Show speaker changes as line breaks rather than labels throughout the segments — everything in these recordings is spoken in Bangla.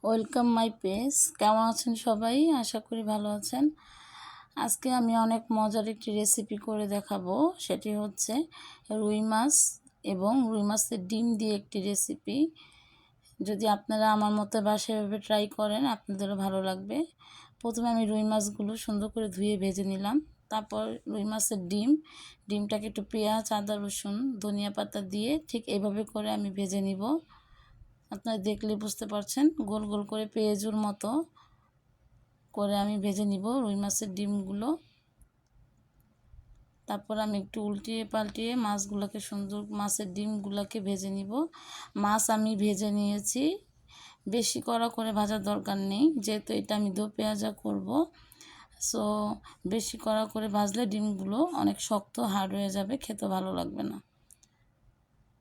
Welcome my page. কেমন আছেন সবাই? আশা করি ভালো আছেন। আজকে আমি অনেক মজার একটি রেসিপি করে দেখাবো। সেটি হচ্ছে রুই মাছ এবং রুই মাছের ডিম দিয়ে একটি রেসিপি। যদি আপনারা আমার মতো বাসায় এভাবে ট্রাই করেন আপনাদেরও ভালো লাগবে। প্রথমে আমি রুই মাছগুলো সুন্দর করে ধুয়ে ভেজে নিলাম। তারপর রুই মাছের ডিমটাকে একটু পেঁয়াজ, আদা, রসুন, ধনিয়া পাতা দিয়ে ঠিক এভাবে করে আমি ভেজে নিব। আপনারা দেখলে বুঝতে পারছেন, গোল গোল করে পেঁয়াজুর মতো করে আমি ভেজে নিব রুই মাছের ডিমগুলো। তারপর আমি একটু উল্টিয়ে পাল্টিয়ে মাছের ডিমগুলোকে ভেজে নিব। মাছ আমি ভেজে নিয়েছি, বেশি কড়া করে ভাজার দরকার নেই, যেহেতু এটা আমি দো পেঁয়াজা করব। সো বেশি কড়া করে ভাজলে ডিমগুলো অনেক শক্ত হার্ড হয়ে যাবে, খেতে ভালো লাগবে না।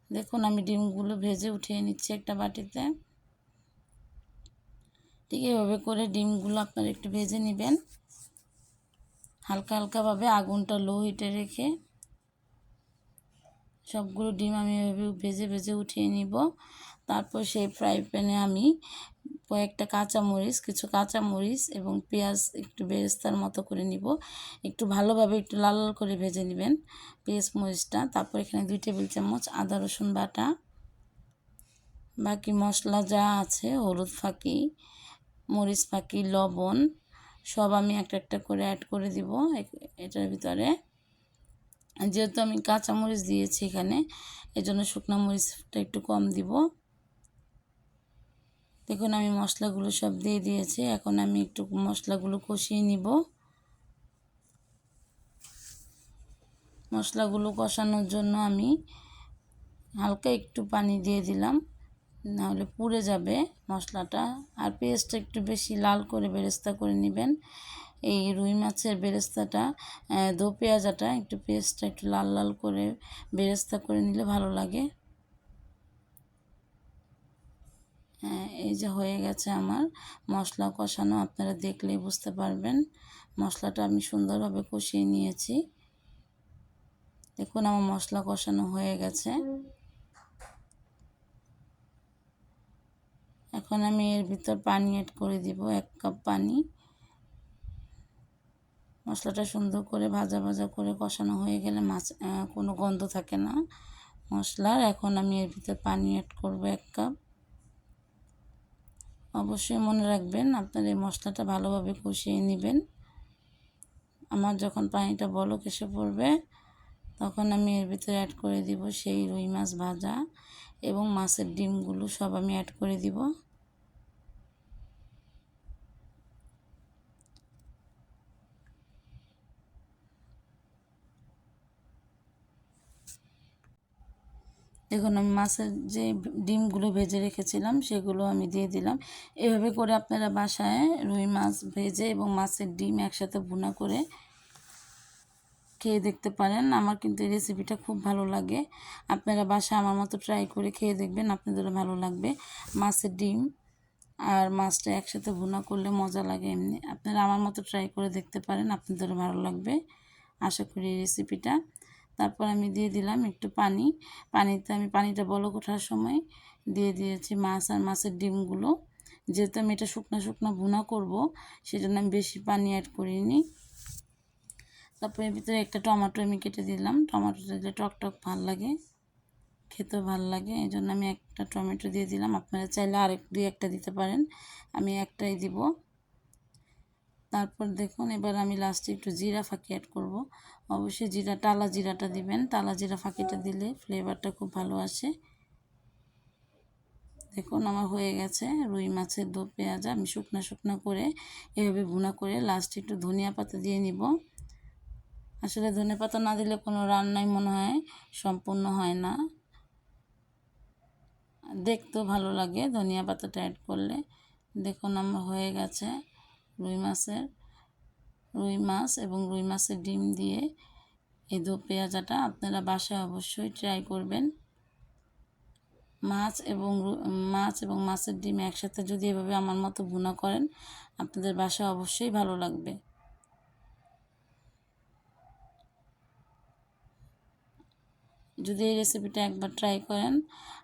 দেখুন আমি ডিমগুলো ভেজে উঠিয়ে নিচ্ছি একটা বাটিতে। ঠিক এভাবে করে ডিমগুলো আপনারা একটু ভেজে নেবেন, হালকা হালকাভাবে আগুনটা লো হিটে রেখে। সবগুলো ডিম আমি এভাবে ভেজে ভেজে উঠিয়ে নিব। তারপর সেই ফ্রাই প্যানে আমি কিছু কাঁচামরিচ এবং পেঁয়াজ একটু বেরেস্তার মতো করে নিব। একটু ভালোভাবে একটু লাল লাল করে ভেজে নেবেন পেঁয়াজ মরিচটা। তারপর এখানে 2 টেবিল চামচ আদা রসুন বাটা, বাকি মশলা যা আছে, হলুদ ফাঁকি, মরিচ ফাঁকি, লবণ, সব আমি একটা একটা করে অ্যাড করে দিব এটার ভিতরে। যেহেতু আমি কাঁচামরিচ দিয়েছি এখানে, এজন্য শুকনো মরিচটা একটু কম দিব। দেখুন আমি মশলাগুলো সব দিয়ে দিয়েছি। এখন আমি একটু মশলাগুলো কষিয়ে নিব। মশলাগুলো কষানোর জন্য আমি হালকা একটু পানি দিয়ে দিলাম, নাহলে পুড়ে যাবে মশলাটা। আর পেঁয়াজটা একটু বেশি লাল করে বেরেস্তা করে নেবেন। এই রুই মাছের বেরেস্তাটা, দো পেঁয়াজাটা একটু পেঁয়াজটা একটু লাল লাল করে বেরেস্তা করে নিলে ভালো লাগে। এই যে হয়ে গেছে আমার মশলা কষানো, আপনারা দেখলেই বুঝতে পারবেন। মশলাটা আমি সুন্দরভাবে কষিয়ে নিয়েছি। দেখুন আমার মশলা কষানো হয়ে গেছে। এখন আমি এর ভিতর পানি অ্যাড করে দিব, 1 কাপ পানি। মশলাটা সুন্দর করে ভাজা ভাজা করে কষানো হয়ে গেলে কোনো গন্ধ থাকে না মশলার। এখন আমি এর ভিতর পানি অ্যাড করব 1 কাপ। অবশ্যই মনে রাখবেন আপনার এই মশলাটা ভালোভাবে কষিয়ে নেবেন। আমার যখন পানিটা বলক এসে পড়বে তখন আমি এর ভিতরে অ্যাড করে দিব সেই রুই মাছ ভাজা এবং মাছের ডিমগুলো সব আমি অ্যাড করে দিব। দেখুন আমি মাছের যে ডিমগুলো ভেজে রেখেছিলাম সেগুলো আমি দিয়ে দিলাম। এভাবে করে আপনারা বাসায় রুই মাছ ভেজে এবং মাছের ডিম একসাথে ভুনা করে খেয়ে দেখতে পারেন। আমার কিন্তু এই রেসিপিটা খুব ভালো লাগে। আপনারা বাসায় আমার মতো ট্রাই করে খেয়ে দেখবেন, আপনাদেরও ভালো লাগবে। মাছের ডিম আর মাছটা একসাথে ভুনা করলে মজা লাগে এমনি। আপনারা আমার মতো ট্রাই করে দেখতে পারেন, আপনাদেরও ভালো লাগবে আশা করি এই রেসিপিটা। তারপর আমি দিয়ে দিলাম একটু পানি। আমি পানিটা বলক ওঠার সময় দিয়ে দিয়েছি মাছ আর মাছের ডিমগুলো। যেহেতু আমি এটা শুকনো শুকনো ভুনা করব, সেজন্য আমি বেশি পানি অ্যাড করিনি। তারপর এর ভিতরে একটা টমেটো আমি কেটে দিলাম। টমেটোটা দিলে টক টক ভাল লাগে, খেতেও ভাল লাগে, এই জন্য আমি একটা টমেটো দিয়ে দিলাম। আপনারা চাইলে আর 2-1টা দিতে পারেন, আমি একটাই দিব। তারপর দেখুন এবার আমি লাস্টে একটু জিরা ফাঁকি অ্যাড করব। অবশ্যই টালা জিরাটা দিবেন, টালা জিরা ফাঁকিটা দিলে ফ্লেভারটা খুব ভালো আসে। দেখুন আমার হয়ে গেছে রুই মাছের দো পেঁয়াজা। আমি শুকনো শুকনো করে এভাবে ভুনা করে লাস্টে একটু ধনিয়া পাতা দিয়ে নিব। আসলে ধনেপাতা না দিলে কোনো রান্নাই মনে হয় সম্পূর্ণ হয় না, দেখতেও ভালো লাগে ধনিয়া পাতাটা অ্যাড করলে। দেখুন আমার হয়ে গেছে রুই মাছ এবং রুই মাছের ডিম দিয়ে এই দো পেঁয়াজাটা। আপনারা বাসায় অবশ্যই ট্রাই করবেন। মাছ এবং মাছের ডিম একসাথে যদি এভাবে আমার মতো ভুনা করেন, আপনাদের বাসায় অবশ্যই ভালো লাগবে। যদি এই রেসিপিটা একবার ট্রাই করেন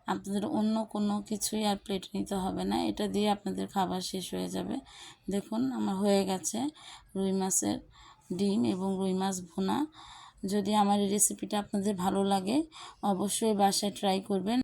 আপনাদের অন্য কোনো কিছুই আর প্লেটে নিতে হবে না, এটা দিয়ে আপনাদের খাবার শেষ হয়ে যাবে। দেখুন আমার হয়ে গেছে রুই মাছের ডিম এবং রুই মাছ ভুনা। যদি আমার এই রেসিপিটা আপনাদের ভালো লাগে অবশ্যই বাসায় ট্রাই করবেন।